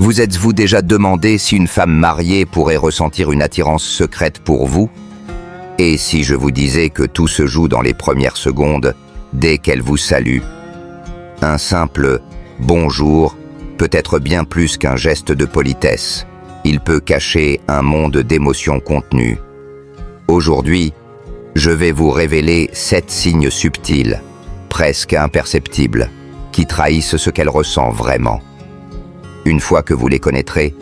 Vous êtes-vous déjà demandé si une femme mariée pourrait ressentir une attirance secrète pour vous? Et si je vous disais que tout se joue dans les premières secondes, dès qu'elle vous salue? Un simple « bonjour » peut être bien plus qu'un geste de politesse. Il peut cacher un monde d'émotions contenues. Aujourd'hui, je vais vous révéler 7 signes subtils, presque imperceptibles, qui trahissent ce qu'elle ressent vraiment. Une fois que vous les connaîtrez,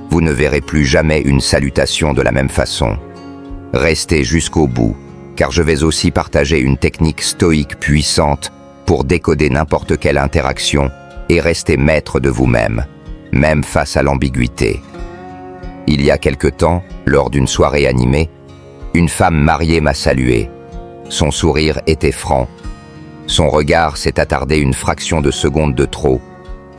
vous ne verrez plus jamais une salutation de la même façon. Restez jusqu'au bout, car je vais aussi partager une technique stoïque puissante pour décoder n'importe quelle interaction et rester maître de vous-même, même face à l'ambiguïté. Il y a quelque temps, lors d'une soirée animée, une femme mariée m'a salué. Son sourire était franc. Son regard s'est attardé une fraction de seconde de trop,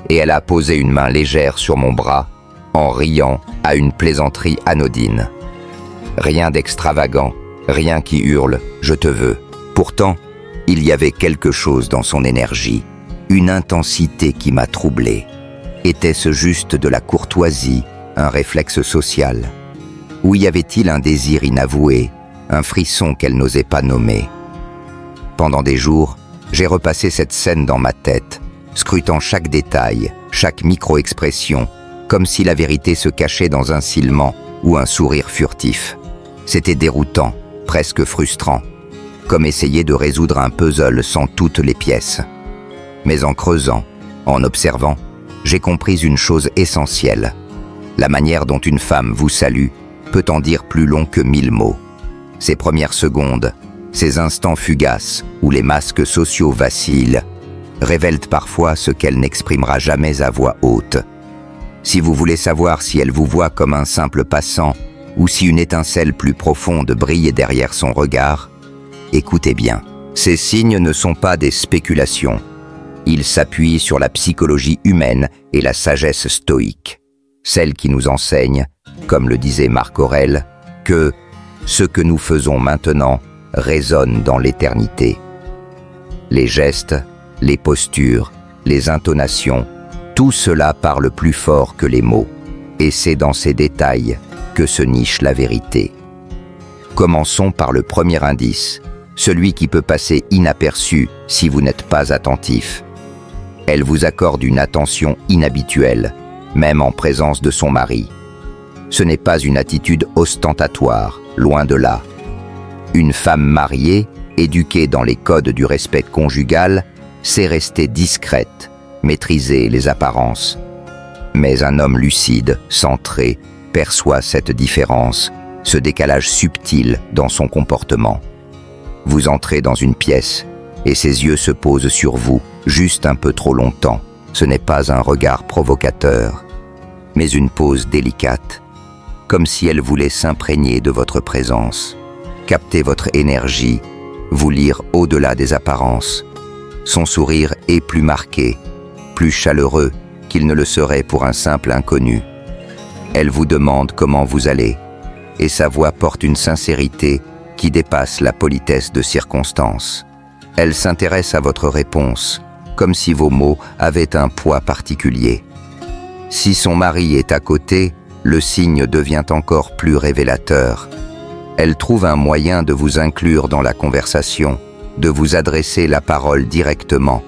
et elle a posé une main légère sur mon bras, en riant à une plaisanterie anodine. Rien d'extravagant, rien qui hurle « je te veux ». Pourtant, il y avait quelque chose dans son énergie, une intensité qui m'a troublé. Était-ce juste de la courtoisie, un réflexe social? Ou y avait-il un désir inavoué, un frisson qu'elle n'osait pas nommer? Pendant des jours, j'ai repassé cette scène dans ma tête, scrutant chaque détail, chaque micro-expression, comme si la vérité se cachait dans un cîlement ou un sourire furtif. C'était déroutant, presque frustrant, comme essayer de résoudre un puzzle sans toutes les pièces. Mais en creusant, en observant, j'ai compris une chose essentielle. La manière dont une femme vous salue peut en dire plus long que 1000 mots. Ces premières secondes, ces instants fugaces où les masques sociaux vacillent, révèlent parfois ce qu'elle n'exprimera jamais à voix haute. Si vous voulez savoir si elle vous voit comme un simple passant ou si une étincelle plus profonde brille derrière son regard, écoutez bien. Ces signes ne sont pas des spéculations. Ils s'appuient sur la psychologie humaine et la sagesse stoïque, celle qui nous enseigne, comme le disait Marc Aurèle, que ce que nous faisons maintenant résonne dans l'éternité. Les gestes, les postures, les intonations, tout cela parle plus fort que les mots, et c'est dans ces détails que se niche la vérité. Commençons par le premier indice, celui qui peut passer inaperçu si vous n'êtes pas attentif. Elle vous accorde une attention inhabituelle, même en présence de son mari. Ce n'est pas une attitude ostentatoire, loin de là. Une femme mariée, éduquée dans les codes du respect conjugal, sait rester discrète, maîtriser les apparences. Mais un homme lucide, centré, perçoit cette différence, ce décalage subtil dans son comportement. Vous entrez dans une pièce et ses yeux se posent sur vous, juste un peu trop longtemps. Ce n'est pas un regard provocateur, mais une pause délicate, comme si elle voulait s'imprégner de votre présence, capter votre énergie, vous lire au-delà des apparences. Son sourire est plus marqué, plus chaleureux qu'il ne le serait pour un simple inconnu. Elle vous demande comment vous allez, et sa voix porte une sincérité qui dépasse la politesse de circonstance. Elle s'intéresse à votre réponse, comme si vos mots avaient un poids particulier. Si son mari est à côté, le signe devient encore plus révélateur. Elle trouve un moyen de vous inclure dans la conversation, de vous adresser la parole directement,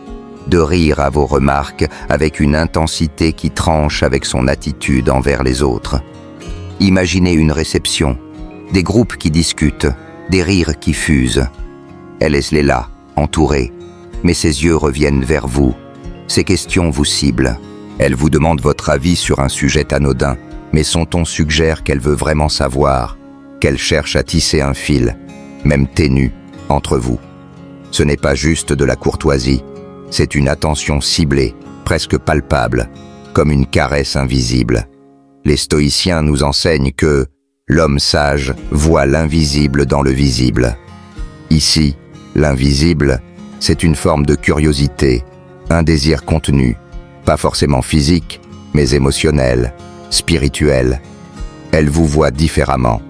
de rire à vos remarques avec une intensité qui tranche avec son attitude envers les autres. Imaginez une réception, des groupes qui discutent, des rires qui fusent. Elle est là, entourée, mais ses yeux reviennent vers vous. Ses questions vous ciblent. Elle vous demande votre avis sur un sujet anodin, mais son ton suggère qu'elle veut vraiment savoir, qu'elle cherche à tisser un fil, même ténu, entre vous. Ce n'est pas juste de la courtoisie, c'est une attention ciblée, presque palpable, comme une caresse invisible. Les stoïciens nous enseignent que l'homme sage voit l'invisible dans le visible. Ici, l'invisible, c'est une forme de curiosité, un désir contenu, pas forcément physique, mais émotionnel, spirituel. Elle vous voit différemment,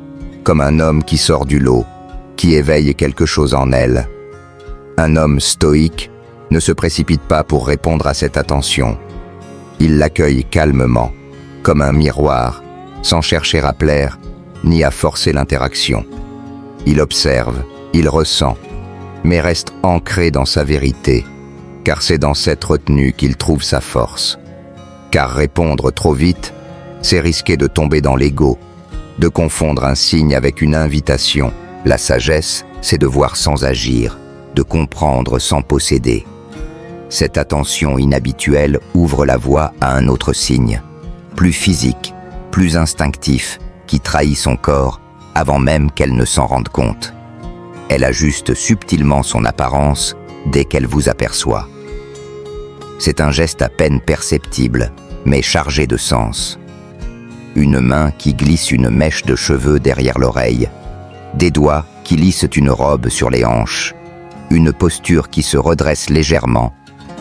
comme un homme qui sort du lot, qui éveille quelque chose en elle. Un homme stoïque ne se précipite pas pour répondre à cette attention. Il l'accueille calmement, comme un miroir, sans chercher à plaire, ni à forcer l'interaction. Il observe, il ressent, mais reste ancré dans sa vérité, car c'est dans cette retenue qu'il trouve sa force. Car répondre trop vite, c'est risquer de tomber dans l'ego, de confondre un signe avec une invitation. La sagesse, c'est de voir sans agir, de comprendre sans posséder. Cette attention inhabituelle ouvre la voie à un autre signe, plus physique, plus instinctif, qui trahit son corps avant même qu'elle ne s'en rende compte. Elle ajuste subtilement son apparence dès qu'elle vous aperçoit. C'est un geste à peine perceptible, mais chargé de sens. Une main qui glisse une mèche de cheveux derrière l'oreille, des doigts qui lissent une robe sur les hanches, une posture qui se redresse légèrement,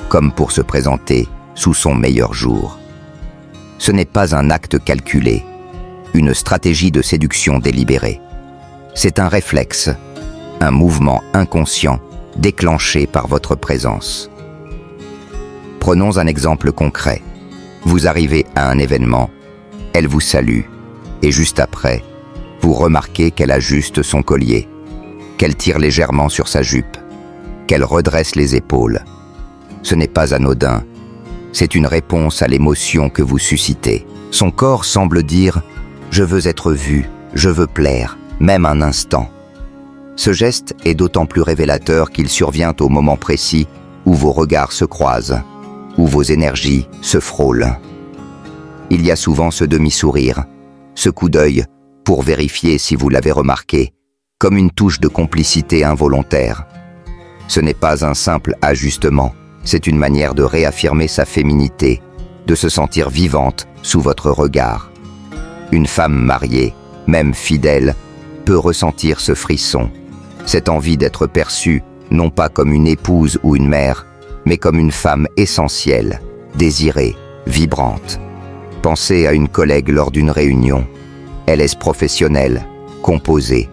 comme pour se présenter sous son meilleur jour. Ce n'est pas un acte calculé, une stratégie de séduction délibérée. C'est un réflexe, un mouvement inconscient déclenché par votre présence. Prenons un exemple concret. Vous arrivez à un événement, elle vous salue, et juste après, vous remarquez qu'elle ajuste son collier, qu'elle tire légèrement sur sa jupe, qu'elle redresse les épaules. Ce n'est pas anodin, c'est une réponse à l'émotion que vous suscitez. Son corps semble dire « Je veux être vu, je veux plaire, même un instant ». Ce geste est d'autant plus révélateur qu'il survient au moment précis où vos regards se croisent, où vos énergies se frôlent. Il y a souvent ce demi-sourire, ce coup d'œil pour vérifier si vous l'avez remarqué, comme une touche de complicité involontaire. Ce n'est pas un simple ajustement, c'est une manière de réaffirmer sa féminité, de se sentir vivante sous votre regard. Une femme mariée, même fidèle, peut ressentir ce frisson, cette envie d'être perçue non pas comme une épouse ou une mère, mais comme une femme essentielle, désirée, vibrante. Pensez à une collègue lors d'une réunion. Elle est professionnelle, composée,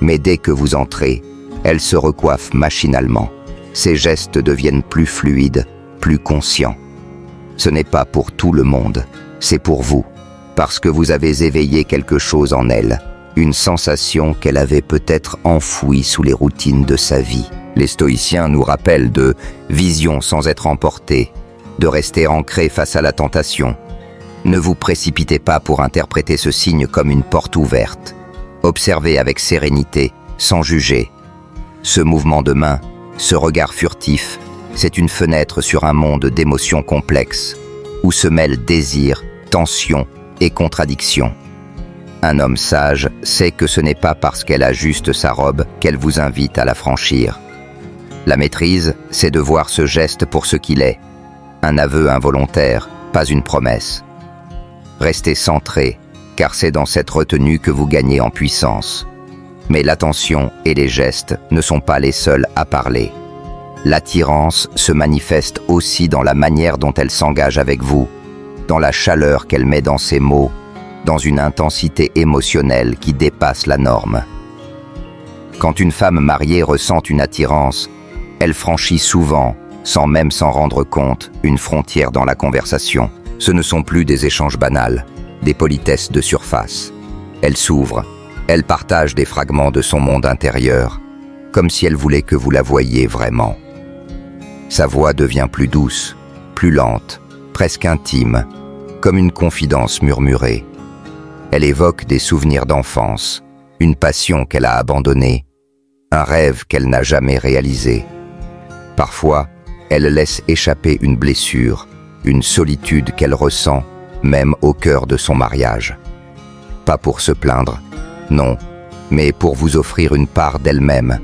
mais dès que vous entrez, elle se recoiffe machinalement. Ses gestes deviennent plus fluides, plus conscients. Ce n'est pas pour tout le monde, c'est pour vous, parce que vous avez éveillé quelque chose en elle, une sensation qu'elle avait peut-être enfouie sous les routines de sa vie. Les stoïciens nous rappellent de vision sans être emporté, de rester ancré face à la tentation. Ne vous précipitez pas pour interpréter ce signe comme une porte ouverte. Observez avec sérénité, sans juger. Ce mouvement de main, ce regard furtif, c'est une fenêtre sur un monde d'émotions complexes, où se mêlent désir, tension et contradiction. Un homme sage sait que ce n'est pas parce qu'elle ajuste sa robe qu'elle vous invite à la franchir. La maîtrise, c'est de voir ce geste pour ce qu'il est, un aveu involontaire, pas une promesse. Restez centré, car c'est dans cette retenue que vous gagnez en puissance. Mais l'attention et les gestes ne sont pas les seuls à parler. L'attirance se manifeste aussi dans la manière dont elle s'engage avec vous, dans la chaleur qu'elle met dans ses mots, dans une intensité émotionnelle qui dépasse la norme. Quand une femme mariée ressent une attirance, elle franchit souvent, sans même s'en rendre compte, une frontière dans la conversation. Ce ne sont plus des échanges banals, des politesses de surface. Elle s'ouvre, elle partage des fragments de son monde intérieur, comme si elle voulait que vous la voyiez vraiment. Sa voix devient plus douce, plus lente, presque intime, comme une confidence murmurée. Elle évoque des souvenirs d'enfance, une passion qu'elle a abandonnée, un rêve qu'elle n'a jamais réalisé. Parfois, elle laisse échapper une blessure, une solitude qu'elle ressent, même au cœur de son mariage. Pas pour se plaindre, non, mais pour vous offrir une part d'elle-même,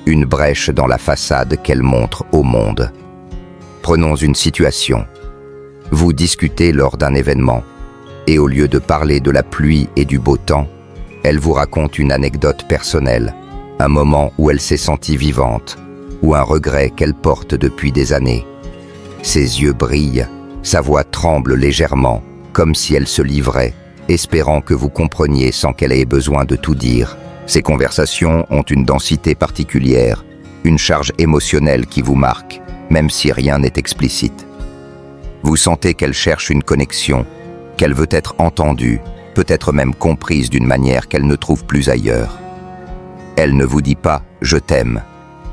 une brèche dans la façade qu'elle montre au monde. Prenons une situation. Vous discutez lors d'un événement, et au lieu de parler de la pluie et du beau temps, elle vous raconte une anecdote personnelle, un moment où elle s'est sentie vivante, ou un regret qu'elle porte depuis des années. Ses yeux brillent, sa voix tremble légèrement, comme si elle se livrait, espérant que vous compreniez sans qu'elle ait besoin de tout dire. Ces conversations ont une densité particulière, une charge émotionnelle qui vous marque, même si rien n'est explicite. Vous sentez qu'elle cherche une connexion, qu'elle veut être entendue, peut-être même comprise d'une manière qu'elle ne trouve plus ailleurs. Elle ne vous dit pas « je t'aime »,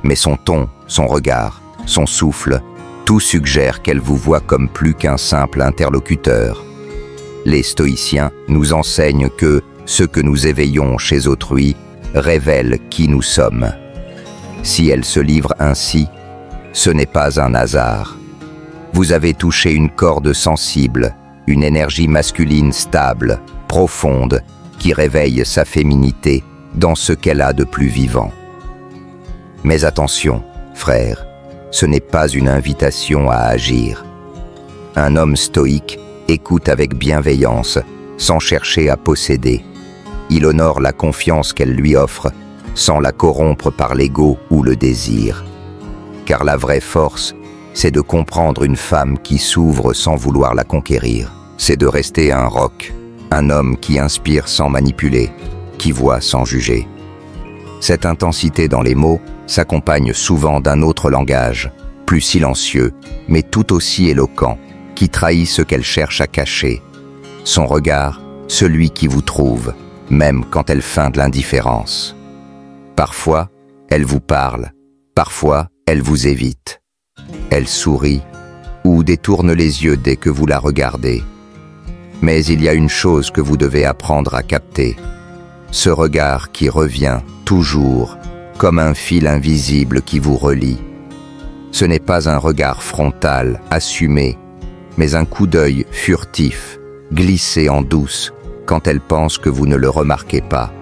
mais son ton, son regard, son souffle, tout suggère qu'elle vous voit comme plus qu'un simple interlocuteur. Les stoïciens nous enseignent que ce que nous éveillons chez autrui révèle qui nous sommes. Si elle se livre ainsi, ce n'est pas un hasard. Vous avez touché une corde sensible, une énergie masculine stable, profonde, qui réveille sa féminité dans ce qu'elle a de plus vivant. Mais attention, frère, ce n'est pas une invitation à agir. Un homme stoïque écoute avec bienveillance, sans chercher à posséder. Il honore la confiance qu'elle lui offre, sans la corrompre par l'ego ou le désir. Car la vraie force, c'est de comprendre une femme qui s'ouvre sans vouloir la conquérir. C'est de rester un roc, un homme qui inspire sans manipuler, qui voit sans juger. Cette intensité dans les mots s'accompagne souvent d'un autre langage, plus silencieux, mais tout aussi éloquent, qui trahit ce qu'elle cherche à cacher. Son regard, celui qui vous trouve, même quand elle feint de l'indifférence. Parfois, elle vous parle, parfois, elle vous évite. Elle sourit ou détourne les yeux dès que vous la regardez. Mais il y a une chose que vous devez apprendre à capter. Ce regard qui revient toujours, comme un fil invisible qui vous relie. Ce n'est pas un regard frontal, assumé, mais un coup d'œil furtif, glissé en douce, quand elle pense que vous ne le remarquez pas.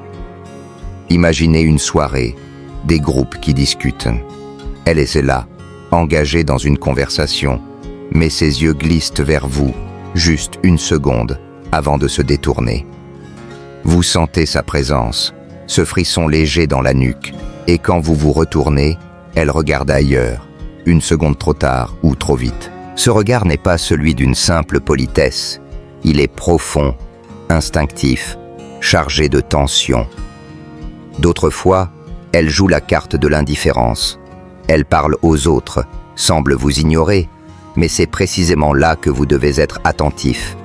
Imaginez une soirée, des groupes qui discutent. Elle est là, engagée dans une conversation, mais ses yeux glissent vers vous, juste une seconde, avant de se détourner. Vous sentez sa présence, ce frisson léger dans la nuque, et quand vous vous retournez, elle regarde ailleurs, une seconde trop tard ou trop vite. Ce regard n'est pas celui d'une simple politesse, il est profond, instinctif, chargé de tension. D'autres fois, elle joue la carte de l'indifférence. Elle parle aux autres, semble vous ignorer, mais c'est précisément là que vous devez être attentif.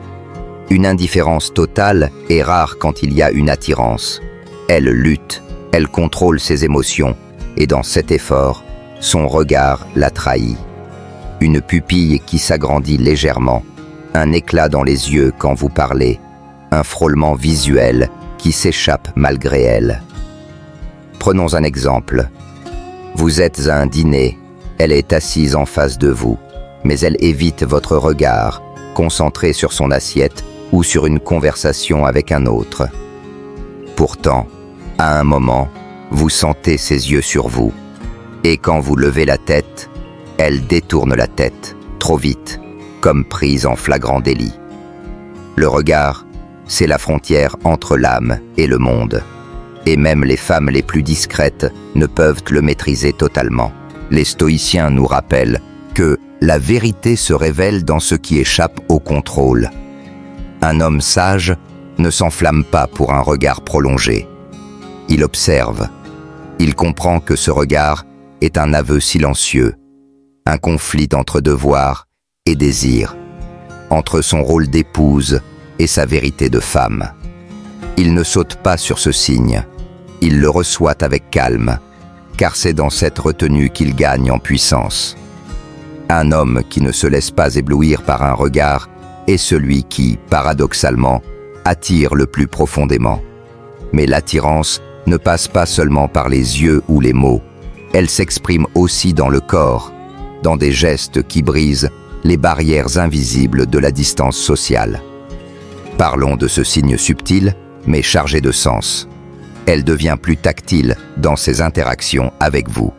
Une indifférence totale est rare quand il y a une attirance. Elle lutte, elle contrôle ses émotions, et dans cet effort, son regard la trahit. Une pupille qui s'agrandit légèrement, un éclat dans les yeux quand vous parlez, un frôlement visuel qui s'échappe malgré elle. Prenons un exemple. Vous êtes à un dîner, elle est assise en face de vous, mais elle évite votre regard, concentré sur son assiette ou sur une conversation avec un autre. Pourtant, à un moment, vous sentez ses yeux sur vous, et quand vous levez la tête, elle détourne la tête, trop vite, comme prise en flagrant délit. Le regard, c'est la frontière entre l'âme et le monde. Et même les femmes les plus discrètes ne peuvent le maîtriser totalement. Les stoïciens nous rappellent que la vérité se révèle dans ce qui échappe au contrôle. Un homme sage ne s'enflamme pas pour un regard prolongé. Il observe. Il comprend que ce regard est un aveu silencieux, un conflit entre devoir et désir, entre son rôle d'épouse et sa vérité de femme. Il ne saute pas sur ce signe. Il le reçoit avec calme, car c'est dans cette retenue qu'il gagne en puissance. Un homme qui ne se laisse pas éblouir par un regard est celui qui, paradoxalement, attire le plus profondément. Mais l'attirance ne passe pas seulement par les yeux ou les mots, elle s'exprime aussi dans le corps, dans des gestes qui brisent les barrières invisibles de la distance sociale. Parlons de ce signe subtil, mais chargé de sens. Elle devient plus tactile dans ses interactions avec vous.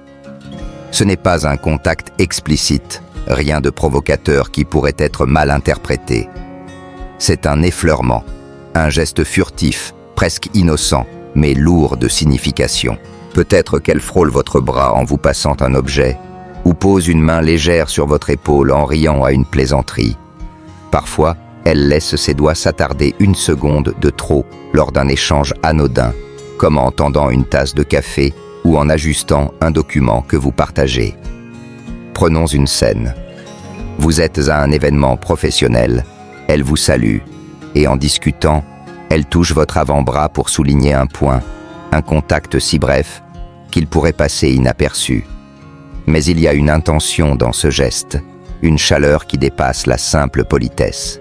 Ce n'est pas un contact explicite, rien de provocateur qui pourrait être mal interprété. C'est un effleurement, un geste furtif, presque innocent, mais lourd de signification. Peut-être qu'elle frôle votre bras en vous passant un objet, ou pose une main légère sur votre épaule en riant à une plaisanterie. Parfois, elle laisse ses doigts s'attarder une seconde de trop lors d'un échange anodin, comme en tendant une tasse de café ou en ajustant un document que vous partagez. Prenons une scène. Vous êtes à un événement professionnel, elle vous salue, et en discutant, elle touche votre avant-bras pour souligner un point, un contact si bref qu'il pourrait passer inaperçu. Mais il y a une intention dans ce geste, une chaleur qui dépasse la simple politesse.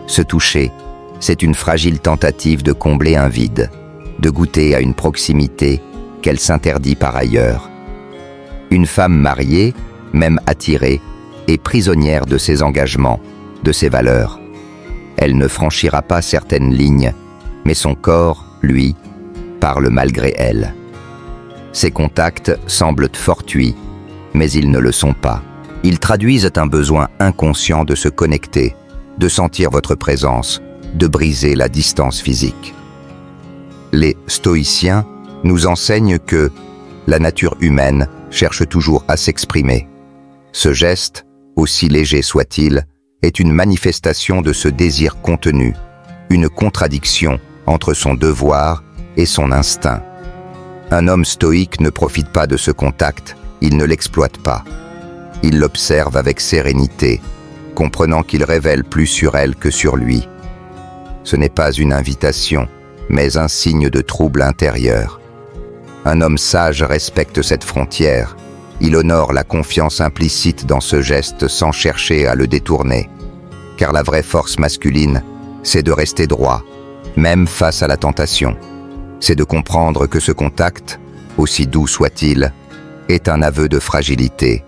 Se toucher, c'est une fragile tentative de combler un vide, de goûter à une proximité qu'elle s'interdit par ailleurs. Une femme mariée, même attirée, est prisonnière de ses engagements, de ses valeurs. Elle ne franchira pas certaines lignes, mais son corps, lui, parle malgré elle. Ces contacts semblent fortuits, mais ils ne le sont pas. Ils traduisent un besoin inconscient de se connecter, de sentir votre présence, de briser la distance physique. Les stoïciens nous enseignent que la nature humaine cherche toujours à s'exprimer. Ce geste, aussi léger soit-il, est une manifestation de ce désir contenu, une contradiction entre son devoir et son instinct. Un homme stoïque ne profite pas de ce contact, il ne l'exploite pas. Il l'observe avec sérénité, comprenant qu'il révèle plus sur elle que sur lui. Ce n'est pas une invitation, mais un signe de trouble intérieur. Un homme sage respecte cette frontière. Il honore la confiance implicite dans ce geste sans chercher à le détourner. Car la vraie force masculine, c'est de rester droit, même face à la tentation. C'est de comprendre que ce contact, aussi doux soit-il, est un aveu de fragilité,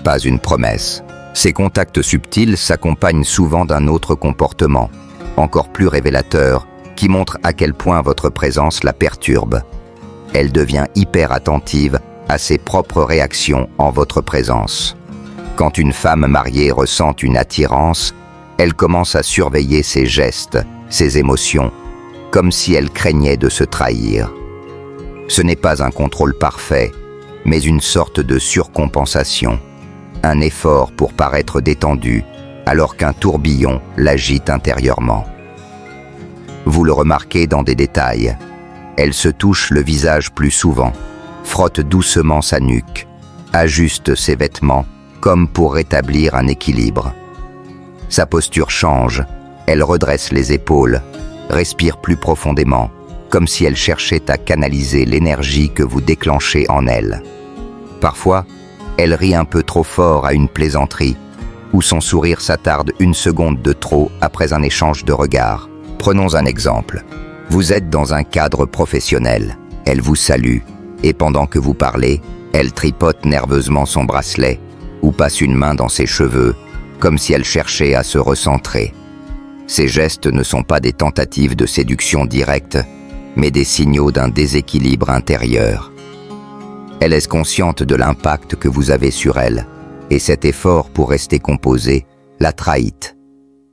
pas une promesse. Ces contacts subtils s'accompagnent souvent d'un autre comportement, encore plus révélateur, qui montre à quel point votre présence la perturbe. Elle devient hyper attentive à ses propres réactions en votre présence. Quand une femme mariée ressent une attirance, elle commence à surveiller ses gestes, ses émotions, comme si elle craignait de se trahir. Ce n'est pas un contrôle parfait, mais une sorte de surcompensation, un effort pour paraître détendu, alors qu'un tourbillon l'agite intérieurement. Vous le remarquez dans des détails. Elle se touche le visage plus souvent, frotte doucement sa nuque, ajuste ses vêtements comme pour rétablir un équilibre. Sa posture change, elle redresse les épaules, respire plus profondément, comme si elle cherchait à canaliser l'énergie que vous déclenchez en elle. Parfois, elle rit un peu trop fort à une plaisanterie, ou son sourire s'attarde une seconde de trop après un échange de regards. Prenons un exemple. Vous êtes dans un cadre professionnel, elle vous salue, et pendant que vous parlez, elle tripote nerveusement son bracelet, ou passe une main dans ses cheveux, comme si elle cherchait à se recentrer. Ces gestes ne sont pas des tentatives de séduction directe, mais des signaux d'un déséquilibre intérieur. Elle est consciente de l'impact que vous avez sur elle, et cet effort pour rester composé la trahit.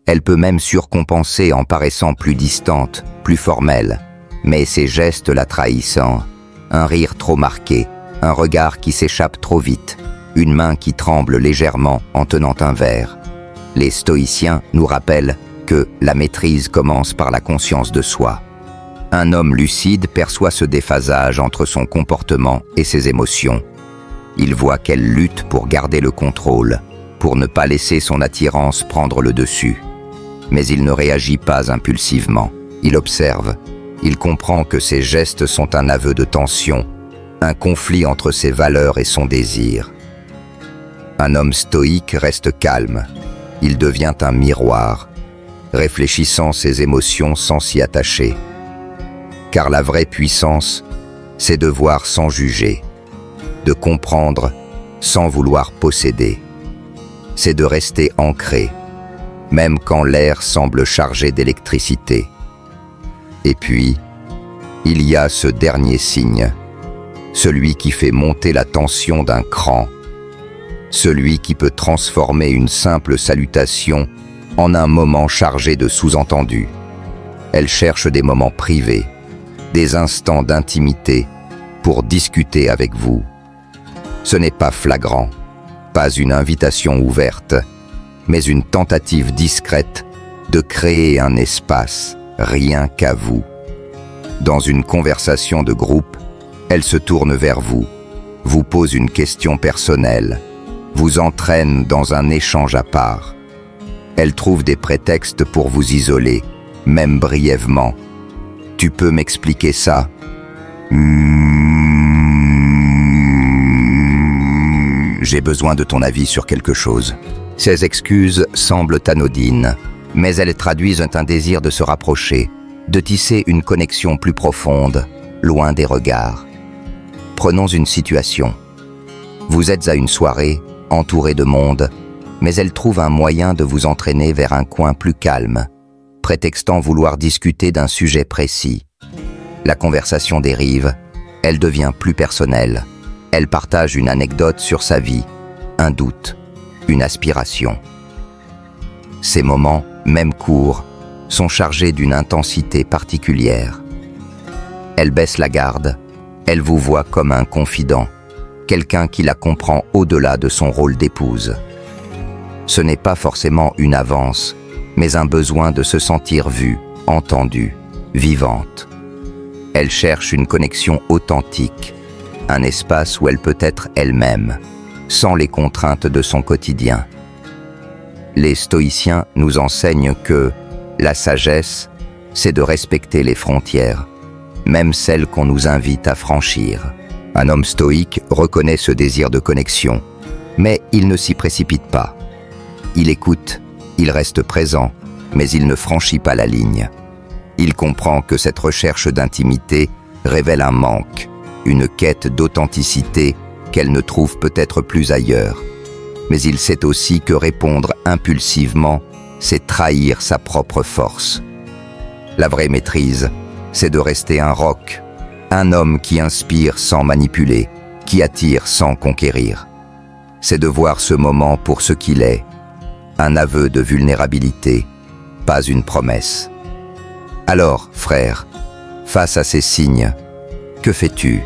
Elle peut même surcompenser en paraissant plus distante, plus formelle, mais ses gestes la trahissant, un rire trop marqué, un regard qui s'échappe trop vite, une main qui tremble légèrement en tenant un verre. Les stoïciens nous rappellent que la maîtrise commence par la conscience de soi. Un homme lucide perçoit ce déphasage entre son comportement et ses émotions. Il voit qu'elle lutte pour garder le contrôle, pour ne pas laisser son attirance prendre le dessus. Mais il ne réagit pas impulsivement. Il observe. Il comprend que ses gestes sont un aveu de tension, un conflit entre ses valeurs et son désir. Un homme stoïque reste calme. Il devient un miroir, réfléchissant ses émotions sans s'y attacher. Car la vraie puissance, c'est de voir sans juger, de comprendre sans vouloir posséder. C'est de rester ancré, même quand l'air semble chargé d'électricité. Et puis, il y a ce dernier signe, celui qui fait monter la tension d'un cran, celui qui peut transformer une simple salutation en un moment chargé de sous-entendus. Elle cherche des moments privés, des instants d'intimité pour discuter avec vous. Ce n'est pas flagrant, pas une invitation ouverte, mais une tentative discrète de créer un espace, rien qu'à vous. Dans une conversation de groupe, elle se tourne vers vous, vous pose une question personnelle, vous entraîne dans un échange à part. Elle trouve des prétextes pour vous isoler, même brièvement. Tu peux m'expliquer ça? J'ai besoin de ton avis sur quelque chose. Ces excuses semblent anodines, mais elles traduisent un désir de se rapprocher, de tisser une connexion plus profonde, loin des regards. Prenons une situation. Vous êtes à une soirée, entouré de monde, mais elle trouve un moyen de vous entraîner vers un coin plus calme, prétextant vouloir discuter d'un sujet précis. La conversation dérive, elle devient plus personnelle. Elle partage une anecdote sur sa vie, un doute, une aspiration. Ces moments, même courts, sont chargés d'une intensité particulière. Elle baisse la garde, elle vous voit comme un confident, quelqu'un qui la comprend au-delà de son rôle d'épouse. Ce n'est pas forcément une avance, mais un besoin de se sentir vue, entendue, vivante. Elle cherche une connexion authentique, un espace où elle peut être elle-même, sans les contraintes de son quotidien. Les stoïciens nous enseignent que la sagesse, c'est de respecter les frontières, même celles qu'on nous invite à franchir. Un homme stoïque reconnaît ce désir de connexion, mais il ne s'y précipite pas. Il écoute, il reste présent, mais il ne franchit pas la ligne. Il comprend que cette recherche d'intimité révèle un manque, une quête d'authenticité qu'elle ne trouve peut-être plus ailleurs. Mais il sait aussi que répondre impulsivement, c'est trahir sa propre force. La vraie maîtrise, c'est de rester un roc, un homme qui inspire sans manipuler, qui attire sans conquérir. C'est de voir ce moment pour ce qu'il est, un aveu de vulnérabilité, pas une promesse. Alors, frère, face à ces signes, que fais-tu?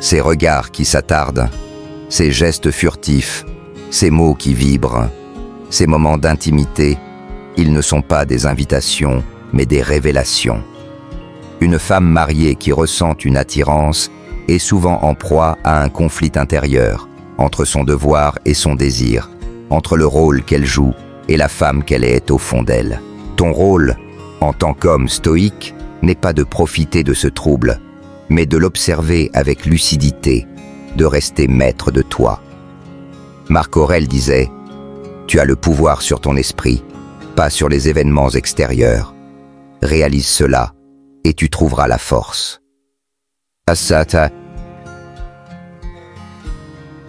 Ces regards qui s'attardent, ces gestes furtifs, ces mots qui vibrent, ces moments d'intimité, ils ne sont pas des invitations, mais des révélations. Une femme mariée qui ressent une attirance est souvent en proie à un conflit intérieur, entre son devoir et son désir, entre le rôle qu'elle joue et la femme qu'elle est au fond d'elle. Ton rôle, en tant qu'homme stoïque, n'est pas de profiter de ce trouble, mais de l'observer avec lucidité, de rester maître de toi. Marc Aurèle disait « Tu as le pouvoir sur ton esprit, pas sur les événements extérieurs. Réalise cela, et tu trouveras la force. » Asata.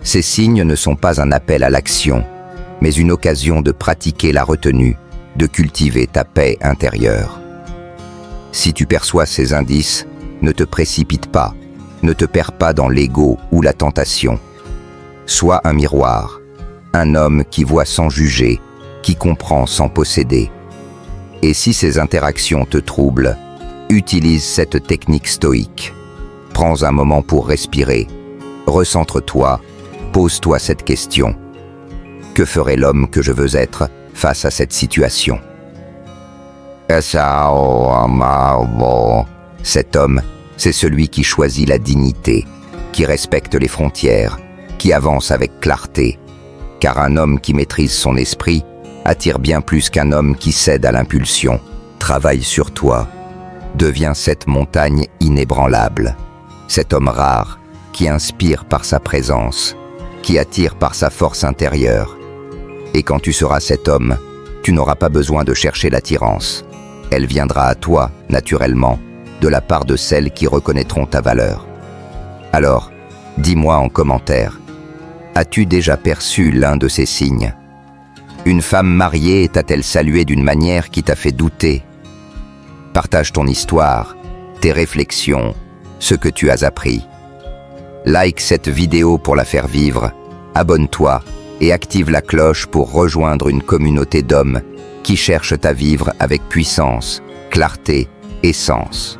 Ces signes ne sont pas un appel à l'action, mais une occasion de pratiquer la retenue, de cultiver ta paix intérieure. Si tu perçois ces indices, ne te précipite pas, ne te perds pas dans l'ego ou la tentation. Sois un miroir, un homme qui voit sans juger, qui comprend sans posséder. Et si ces interactions te troublent, utilise cette technique stoïque. Prends un moment pour respirer, recentre-toi, pose-toi cette question. Que ferait l'homme que je veux être face à cette situation? Cet homme, c'est celui qui choisit la dignité, qui respecte les frontières, qui avance avec clarté. Car un homme qui maîtrise son esprit attire bien plus qu'un homme qui cède à l'impulsion. Travaille sur toi. Deviens cette montagne inébranlable. Cet homme rare qui inspire par sa présence, qui attire par sa force intérieure. Et quand tu seras cet homme, tu n'auras pas besoin de chercher l'attirance. Elle viendra à toi, naturellement, de la part de celles qui reconnaîtront ta valeur. Alors, dis-moi en commentaire, as-tu déjà perçu l'un de ces signes? Une femme mariée t'a-t-elle salué d'une manière qui t'a fait douter? Partage ton histoire, tes réflexions, ce que tu as appris. Like cette vidéo pour la faire vivre, abonne-toi et active la cloche pour rejoindre une communauté d'hommes qui cherchent à vivre avec puissance, clarté et sens.